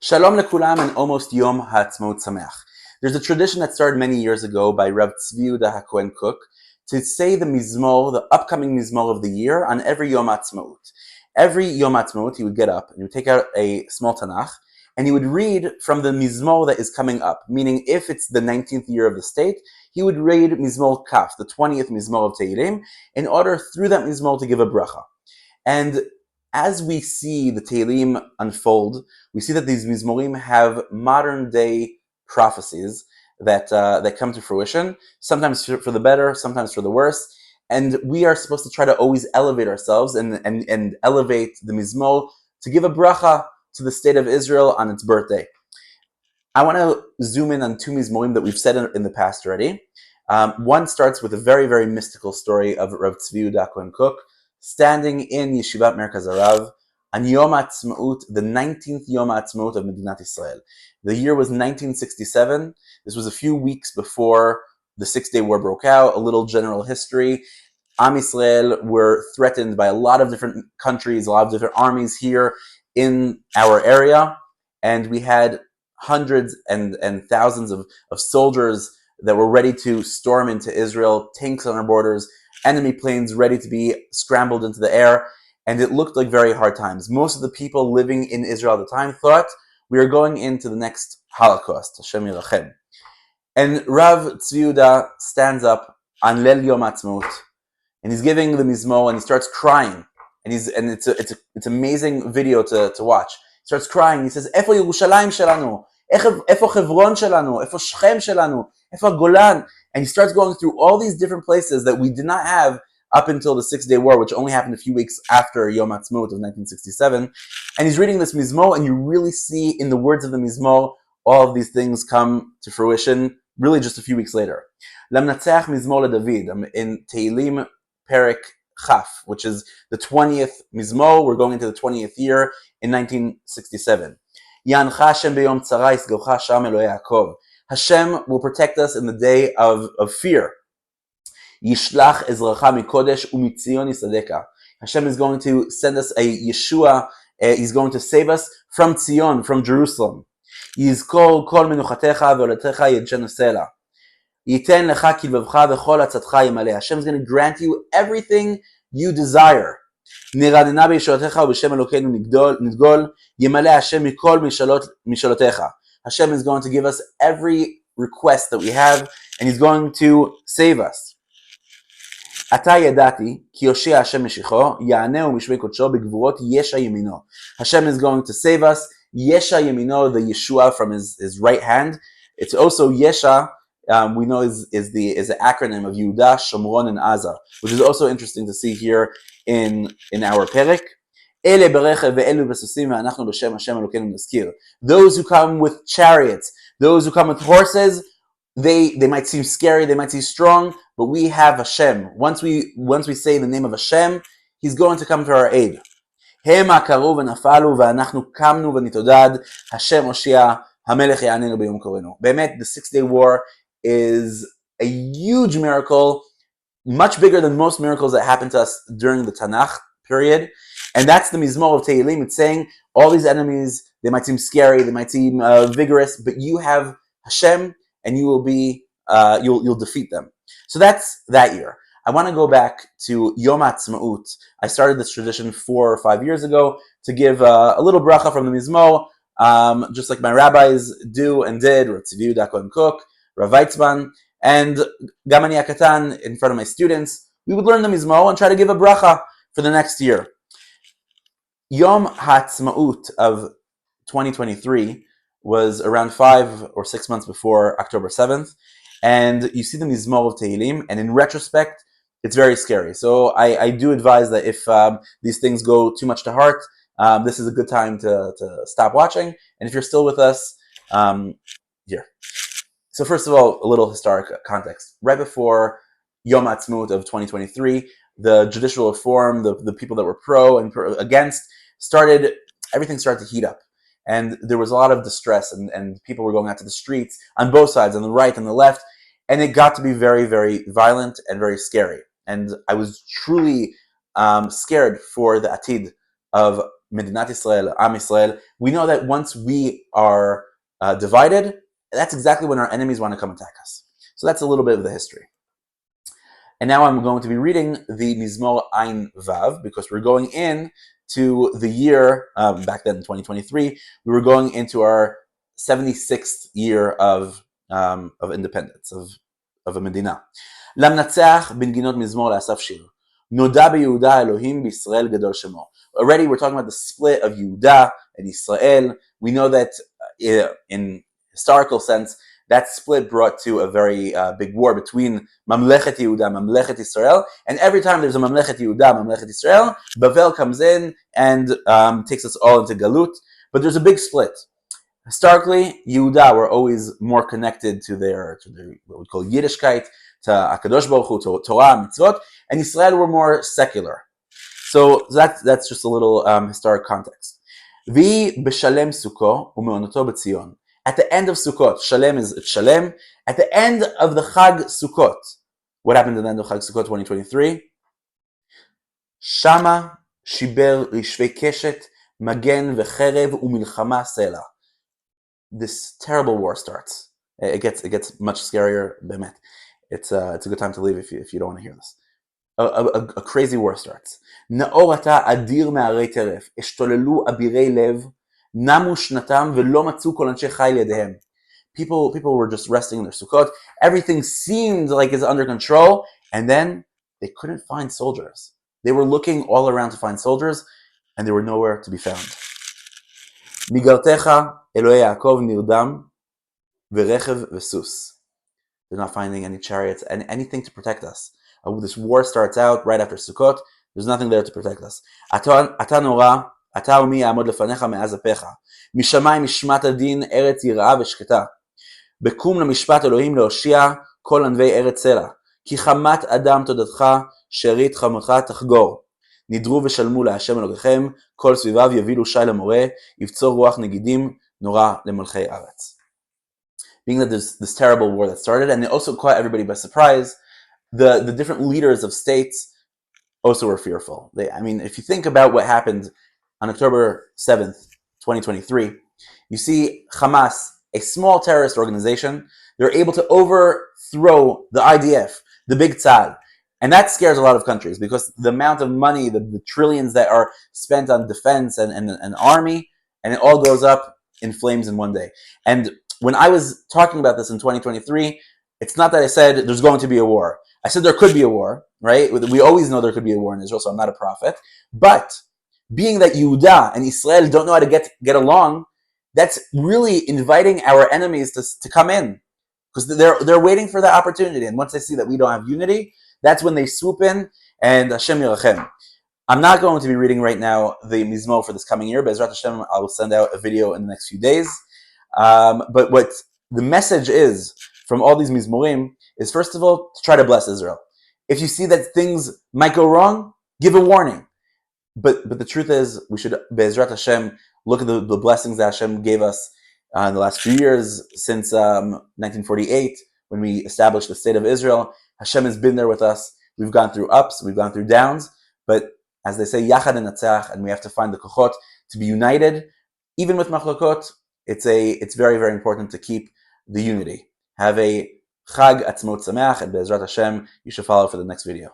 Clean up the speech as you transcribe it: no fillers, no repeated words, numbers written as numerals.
Shalom lekulam and almost Yom Ha'atzmaut Sameach. There's a tradition that started many years ago by Rav Tzvi HaKohen Cook to say the mizmor, the upcoming mizmor of the year, on every Yom Ha'atzmaut. Every Yom Ha'atzmaut, he would get up and he would take out a small Tanakh and he would read from the mizmor that is coming up. Meaning, if it's the 19th year of the state, he would read mizmor Kaf, the 20th mizmor of Tehillim, in order through that mizmor to give a bracha. And as we see the Tehillim unfold, we see that these Mizmorim have modern day prophecies that come to fruition, sometimes for the better, sometimes for the worse. And we are supposed to try to always elevate ourselves and elevate the Mizmor to give a bracha to the state of Israel on its birthday. I want to zoom in on two Mizmorim that we've said in the past already. One starts with a very, very mystical story of Rav Tzvi HaKohen Cook standing in Yeshivat Merkaz Harav on Yom Ha'atzmaut, the 19th Yom Ha'atzmaut of Medinat Israel. The year was 1967. This was a few weeks before the Six-Day War broke out. A little general history. Am Yisrael were threatened by a lot of different countries, a lot of different armies here in our area, and we had hundreds and thousands of soldiers that were ready to storm into Israel, tanks on our borders, enemy planes ready to be scrambled into the air, and it looked like very hard times. Most of the people living in Israel at the time thought we are going into the next Holocaust, Hashem Yirachem. And Rav Tzvi Yehuda stands up on Leil Yom Ha'atzmaut, and he's giving the Mizmor, and he starts crying, and it's amazing video to watch. He starts crying. He says, "Efo Yerushalayim shelanu? Efo Hebron shelanu? Efo Shechem shelanu? Efo Golan?" And he starts going through all these different places that we did not have up until the Six-Day War, which only happened a few weeks after Yom Ha'atzmaut of 1967. And he's reading this Mizmor, and you really see in the words of the Mizmor all of these things come to fruition really just a few weeks later. Lamnatzeach Mizmor LeDavid in Tehillim Perek Chaf, which is the 20th Mizmor. We're going into the 20th year in 1967. Yancha Hashem beyom tzara yisgorcha sham Elokei Yaakov. Hashem will protect us in the day of fear. Yishlach ezracha mikodesh umitzion yisadeka. Hashem is going to send us a Yeshua. He's going to save us from Tzion, from Jerusalem. Yizkor kol menuchatecha ve'olatecha yedshenu sela. Yiten lecha kilvavcha v'chol atzatcha yimaleh. Hashem is going to grant you everything you desire. Niradena be'yeshotecha u'b'shem Elokeinu nidgol. Yimaleh Hashem mikol mishalotecha. Hashem is going to give us every request that we have, and He's going to save us. Ata yadati ki yoshia Hashem mishicho ya'aneu mishmei kodsho b'gvurot yesha yemino. Hashem is going to save us. Yesha yemino, the Yeshua from his right hand. It's also Yesha. We know is the acronym of Yehuda, Shomron, and Aza, which is also interesting to see here in our perek. Those who come with chariots, those who come with horses, they might seem scary, they might seem strong, but we have Hashem. Once we say the name of Hashem, He's going to come to our aid. המה קראו ונפלו ואנחנו קמנו ונתעודד, השם הושיע, המלך יעננו ביום קראנו. באמת, the Six-Day War is a huge miracle, much bigger than most miracles that happened to us during the Tanakh period. And that's the Mizmor of Tehillim. It's saying all these enemies, they might seem scary, they might seem vigorous, but you have Hashem, and you will be, you'll defeat them. So that's that year. I want to go back to Yom Ha'atzmaut. I started this tradition 4 or 5 years ago to give a little bracha from the Mizmor, just like my rabbis do and did, Rav Tzvi HaKohen Cook, Rav Weitzman, and Gam Ani HaKatan in front of my students. We would learn the Mizmor and try to give a bracha for the next year. Yom Ha'atzmaut of 2023 was around 5 or 6 months before October 7th, and you see the Mizmor of Tehillim, and in retrospect, it's very scary. So I do advise that if these things go too much to heart, this is a good time to stop watching. And if you're still with us, here. So first of all, a little historic context. Right before Yom Ha'atzmaut of 2023, the judicial reform, the people that were pro and against, everything started to heat up. And there was a lot of distress, and people were going out to the streets on both sides, on the right and the left. And it got to be very, very violent and very scary. And I was truly scared for the atid of Medinat Israel, Am Israel, we know that once we are divided, that's exactly when our enemies want to come attack us. So that's a little bit of the history. And now I'm going to be reading the Mizmor Ein Vav, because we're going in to the year, back then in 2023, we were going into our 76th year of independence, of a Medina. למנצח בנגינות מזמור לאסף שיר. נודע ביהודה אלוהים בישראל גדול שמו. Already we're talking about the split of Yehuda and Israel. We know that in historical sense, that split brought to a very big war between Mamlechet Yehuda, Mamlechet Israel, and every time there's a Mamlechet Yehuda, Mamlechet Israel, Bavel comes in and takes us all into Galut, but there's a big split. Historically, Yehuda were always more connected to their what we call Yiddishkeit, to HaKadosh Baruch Hu, to Torah, mitzvot, and Israel were more secular. So that's just a little historic context. Vi b'shalem Sukkot u'me'onoto b'Tzion. At the end of Sukkot, Shalem is Shalem. At the end of the Chag Sukkot, what happened at the end of Chag Sukkot 2023? Shama shiber rishvei keshet magen v'cherev u'milchama sela. This terrible war starts. It gets much scarier. Bemet. It's a good time to leave if you don't want to hear this. A crazy war starts. נאור אתה אדיר מהרי טרף, השתוללו אבירי לב, נמו שנתם ולא מצאו כל אנשי חיל ידיהם. People were just resting in their sukkot. Everything seemed like it's under control, and then they couldn't find soldiers. They were looking all around to find soldiers, and they were nowhere to be found. מגרתך, אלוהי יעקב נרדם, ורכב וסוס. They're not finding any chariots and anything to protect us. This war starts out right after Sukkot. There's nothing there to protect us. אתה נורא, אתה ומי יעמוד לפניך מאז אפיך. משמיים משמעת הדין, ארץ יראה ושקטה. בקום למשפט אלוהים להושיע, כל ענבי ארץ סלע. כי חמת אדם תודתך, שארית חמותך תחגור. נדרו ושלמו להשם אלוהיכם, כל סביביו יבילו שי למורה, יבצור רוח נגידים, נורא למלכי ארץ. Being that there's this terrible war that started, and it also caught everybody by surprise, the different leaders of states also were fearful. If you think about what happened on October 7th, 2023, you see Hamas, a small terrorist organization, they're able to overthrow the IDF, the big Tzad. And that scares a lot of countries because the amount of money, the trillions that are spent on defense and army, and it all goes up in flames in one day. And when I was talking about this in 2023, it's not that I said there's going to be a war. I said there could be a war, right? We always know there could be a war in Israel, so I'm not a prophet. But being that Yehuda and Israel don't know how to get along, that's really inviting our enemies to come in. Because they're waiting for that opportunity. And once they see that we don't have unity, that's when they swoop in and Hashem Yerachem. I'm not going to be reading right now the Mizmor for this coming year. Be'ezrat Hashem, I will send out a video in the next few days. But what the message is from all these Mizmorim is, first of all, to try to bless Israel. If you see that things might go wrong, give a warning. But the truth is, we should, Be'ezrat Hashem, look at the blessings that Hashem gave us in the last few years, since 1948, when we established the State of Israel. Hashem has been there with us. We've gone through ups, we've gone through downs, but as they say, Yachad Nenatzach, and we have to find the kochot to be united. Even with machlokot, it's very, very important to keep the unity. Have a Chag Atzmaut Sameach, and Be'ezrat Hashem, you should follow for the next video.